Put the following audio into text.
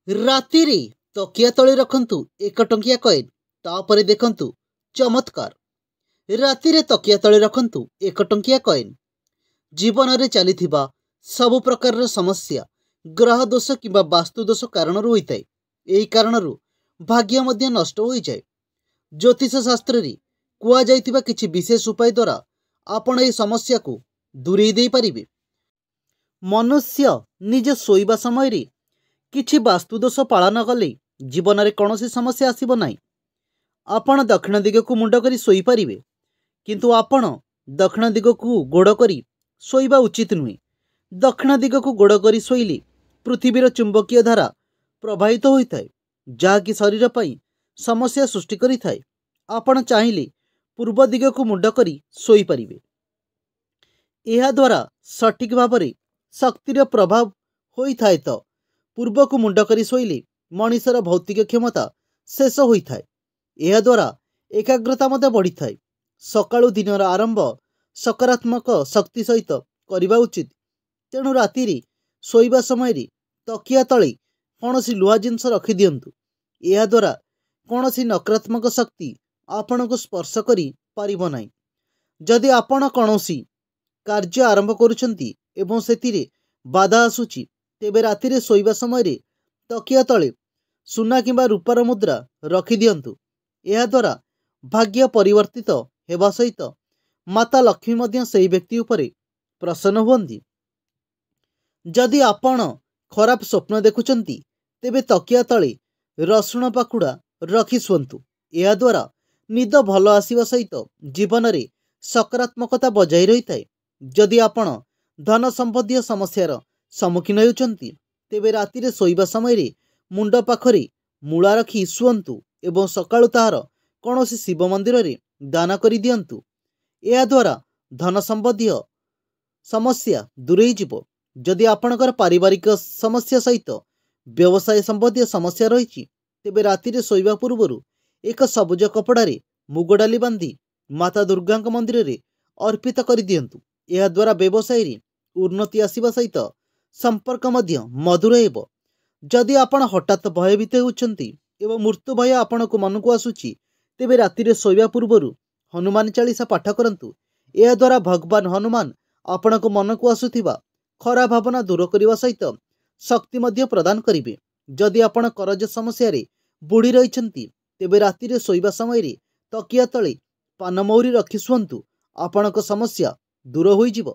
ରାତିରେ ତକିଆ ତଳେ ରଖନ୍ତୁ 1 ଟଙ୍କିଆ କଏନ୍। ତାପରେ ଦେଖନ୍ତୁ ଚମତ୍କାର। ରାତିରେ ତକିଆ ତଳେ ରଖନ୍ତୁ 1 ଟଙ୍କିଆ କଏନ୍। ଜୀବନରେ ଚାଲିଥିବା ସବୁ ପ୍ରକାରର ସମସ୍ୟା ଗ୍ରହ ଦୋଷ କିମ୍ବା ବାସ୍ତୁ ଦୋଷ କାରଣରୁ ହୋଇଥାଏ। ଏହି କାରଣରୁ ଭାଗ୍ୟ ମଧ୍ୟ ନଷ୍ଟ ହୋଇଯାଏ। ଜ୍ୟୋତିଷ ଶାସ୍ତ୍ରରେ କୁହାଯାଇଥିବା କିଛି ବିଶେଷ ଉପାୟ ଦ୍ୱାରା ଆପଣ ଏହି ସମସ୍ୟାକୁ ଦୂରେଇ ଦେଇପାରିବେ। ମନୁଷ୍ୟ ନିଜ ଶୋଇବା ସମୟରେ କିଛି ବାସ୍ତୁଦୋଷ ପାଳନ କଲେ ଜୀବନରେ କୌଣସି ସମସ୍ୟା ଆସିବ ନାହିଁ। ଆପଣ ଦକ୍ଷିଣ ଦିଗକୁ ମୁଣ୍ଡ କରି ଶୋଇପାରିବେ, କିନ୍ତୁ ଆପଣ ଦକ୍ଷିଣ ଦିଗକୁ ଗୋଡ଼ କରି ଶୋଇବା ଉଚିତ ନୁହେଁ। ଦକ୍ଷିଣ ଦିଗକୁ ଗୋଡ଼ କରି ଶୋଇଲେ ପୃଥିବୀର ଚୁମ୍ବକୀୟ ଧାରା ପ୍ରବାହିତ ହୋଇଥାଏ, ଯାହାକି ଶରୀର ପାଇଁ ସମସ୍ୟା ସୃଷ୍ଟି କରିଥାଏ। ଆପଣ ଚାହିଁଲେ ପୂର୍ବ ଦିଗକୁ ମୁଣ୍ଡ କରି ଶୋଇପାରିବେ। ଏହାଦ୍ୱାରା ସଠିକ୍ ଭାବରେ ଶକ୍ତିର ପ୍ରଭାବ ହୋଇଥାଏ। ତ ପୂର୍ବକୁ ମୁଣ୍ଡ କରି ଶୋଇଲେ ମଣିଷର ଭୌତିକ କ୍ଷମତା ଶେଷ ହୋଇଥାଏ। ଏହାଦ୍ୱାରା ଏକାଗ୍ରତା ମଧ୍ୟ ବଢ଼ିଥାଏ। ସକାଳୁ ଦିନର ଆରମ୍ଭ ସକାରାତ୍ମକ ଶକ୍ତି ସହିତ କରିବା ଉଚିତ। ତେଣୁ ରାତିରେ ଶୋଇବା ସମୟରେ ତକିଆ ତଳେ କୌଣସି ଲୁହା ଜିନିଷ ରଖିଦିଅନ୍ତୁ। ଏହାଦ୍ୱାରା କୌଣସି ନକାରାତ୍ମକ ଶକ୍ତି ଆପଣଙ୍କୁ ସ୍ପର୍ଶ କରି ପାରିବ ନାହିଁ। ଯଦି ଆପଣ କୌଣସି କାର୍ଯ୍ୟ ଆରମ୍ଭ କରୁଛନ୍ତି ଏବଂ ସେଥିରେ ବାଧା ଆସୁଛି, ତେବେ ରାତିରେ ଶୋଇବା ସମୟରେ ତକିଆ ତଳେ ସୁନା କିମ୍ବା ରୂପାର ମୁଦ୍ରା ରଖିଦିଅନ୍ତୁ। ଏହାଦ୍ୱାରା ଭାଗ୍ୟ ପରିବର୍ତ୍ତିତ ହେବା ସହିତ ମାତା ଲକ୍ଷ୍ମୀ ମଧ୍ୟ ସେହି ବ୍ୟକ୍ତି ଉପରେ ପ୍ରସନ୍ନ ହୁଅନ୍ତି। ଯଦି ଆପଣ ଖରାପ ସ୍ୱପ୍ନ ଦେଖୁଛନ୍ତି, ତେବେ ତକିଆ ତଳେ ରସୁଣ ପାଖୁଡ଼ା ରଖି ଶୁଅନ୍ତୁ। ଏହାଦ୍ୱାରା ନିଦ ଭଲ ଆସିବା ସହିତ ଜୀବନରେ ସକାରାତ୍ମକତା ବଜାୟ ରହିଥାଏ। ଯଦି ଆପଣ ଧନ ସମ୍ବନ୍ଧୀୟ ସମସ୍ୟାର ସମ୍ମୁଖୀନ ହେଉଛନ୍ତି, ତେବେ ରାତିରେ ଶୋଇବା ସମୟରେ ମୁଣ୍ଡ ପାଖରେ ମୂଳା ରଖି ଶୁଅନ୍ତୁ ଏବଂ ସକାଳୁ ତାହାର କୌଣସି ଶିବ ମନ୍ଦିରରେ ଦାନ କରିଦିଅନ୍ତୁ। ଏହାଦ୍ୱାରା ଧନ ସମ୍ବନ୍ଧୀୟ ସମସ୍ୟା ଦୂରେଇ ଯିବ। ଯଦି ଆପଣଙ୍କର ପାରିବାରିକ ସମସ୍ୟା ସହିତ ବ୍ୟବସାୟ ସମ୍ବନ୍ଧୀୟ ସମସ୍ୟା ରହିଛି, ତେବେ ରାତିରେ ଶୋଇବା ପୂର୍ବରୁ ଏକ ସବୁଜ କପଡ଼ାରେ ମୁଗ ଡାଲି ବାନ୍ଧି ମାତା ଦୁର୍ଗାଙ୍କ ମନ୍ଦିରରେ ଅର୍ପିତ କରିଦିଅନ୍ତୁ। ଏହାଦ୍ୱାରା ବ୍ୟବସାୟରେ ଉନ୍ନତି ଆସିବା ସହିତ ସମ୍ପର୍କ ମଧ୍ୟ ମଧୁର ହେବ। ଯଦି ଆପଣ ହଠାତ୍ ଭୟଭୀତ ହେଉଛନ୍ତି ଏବଂ ମୃତ୍ୟୁ ଭୟ ଆପଣଙ୍କ ମନକୁ ଆସୁଛି, ତେବେ ରାତିରେ ଶୋଇବା ପୂର୍ବରୁ ହନୁମାନ ଚାଳିଶା ପାଠ କରନ୍ତୁ। ଏହାଦ୍ୱାରା ଭଗବାନ ହନୁମାନ ଆପଣଙ୍କ ମନକୁ ଆସୁଥିବା ଖରାପ ଭାବନା ଦୂର କରିବା ସହିତ ଶକ୍ତି ମଧ୍ୟ ପ୍ରଦାନ କରିବେ। ଯଦି ଆପଣ କରଜ ସମସ୍ୟାରେ ବୁଡ଼ି ରହିଛନ୍ତି, ତେବେ ରାତିରେ ଶୋଇବା ସମୟରେ ତକିଆ ତଳେ ପାନମହୁରି ରଖି ଶୁଅନ୍ତୁ। ଆପଣଙ୍କ ସମସ୍ୟା ଦୂର ହୋଇଯିବ।